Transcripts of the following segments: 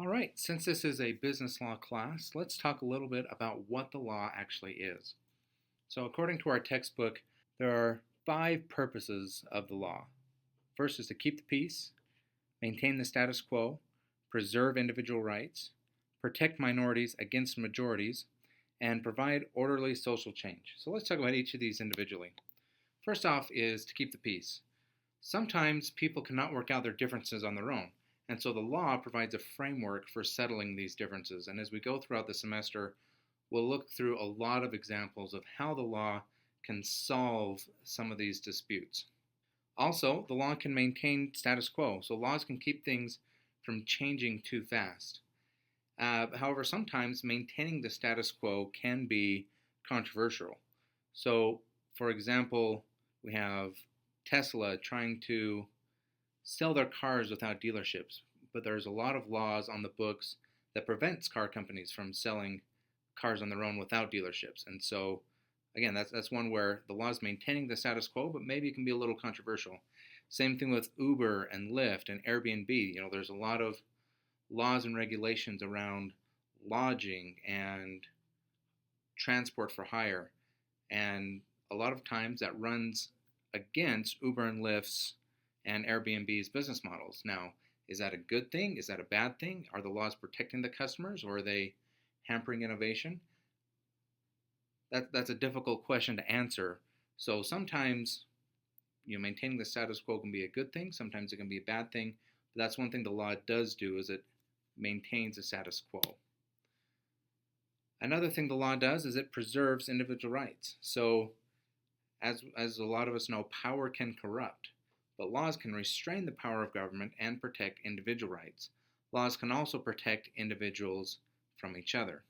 All right, since this is a business law class, let's talk a little bit about what the law actually is. So, according to our textbook, there are five purposes of the law. First is to keep the peace, maintain the status quo, preserve individual rights, protect minorities against majorities, and provide orderly social change. So, let's talk about each of these individually. First off is to keep the peace. Sometimes people cannot work out their differences on their own, and so the law provides a framework for settling these differences. And as we go throughout the semester, we'll look through a lot of examples of how the law can solve some of these disputes. Also, the law can maintain status quo, so laws can keep things from changing too fast. However, sometimes maintaining the status quo can be controversial. So, for example, we have Tesla trying to sell their cars without dealerships, but there's a lot of laws on the books that prevents car companies from selling cars on their own without dealerships. And so, again, that's one where the law is maintaining the status quo, but maybe it can be a little controversial. Same thing with Uber and Lyft and Airbnb. There's a lot of laws and regulations around lodging and transport for hire. And a lot of times that runs against Uber and Lyft's and Airbnb's business models. Now, is that a good thing? Is that a bad thing? Are the laws protecting the customers or are they hampering innovation? That's a difficult question to answer. So sometimes maintaining the status quo can be a good thing. Sometimes it can be a bad thing. But that's one thing the law does do is it maintains the status quo. Another thing the law does is it preserves individual rights. So as a lot of us know, power can corrupt, but laws can restrain the power of government and protect individual rights. Laws can also protect individuals from each other.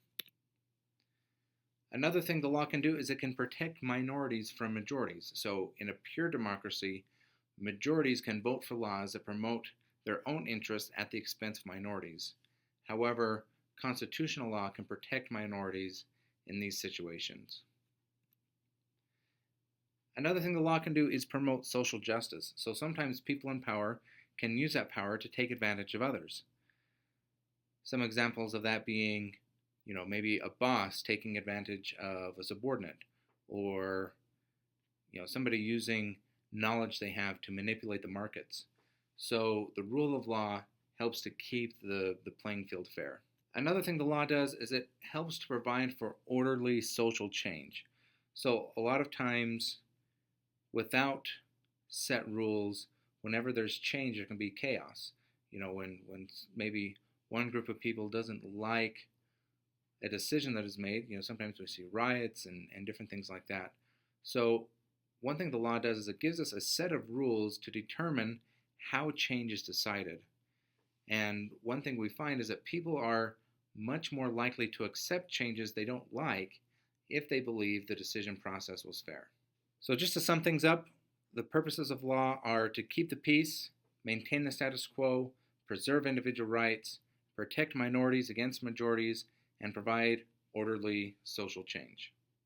Another thing the law can do is it can protect minorities from majorities. So in a pure democracy, majorities can vote for laws that promote their own interests at the expense of minorities. However, constitutional law can protect minorities in these situations. Another thing the law can do is promote social justice. So sometimes people in power can use that power to take advantage of others. Some examples of that being, maybe a boss taking advantage of a subordinate, or, somebody using knowledge they have to manipulate the markets. So the rule of law helps to keep the playing field fair. Another thing the law does is it helps to provide for orderly social change. So a lot of times, without set rules, whenever there's change, there can be chaos. When maybe one group of people doesn't like a decision that is made, sometimes we see riots and different things like that. So one thing the law does is it gives us a set of rules to determine how change is decided. And one thing we find is that people are much more likely to accept changes they don't like if they believe the decision process was fair. So just to sum things up, the purposes of law are to keep the peace, maintain the status quo, preserve individual rights, protect minorities against majorities, and provide orderly social change.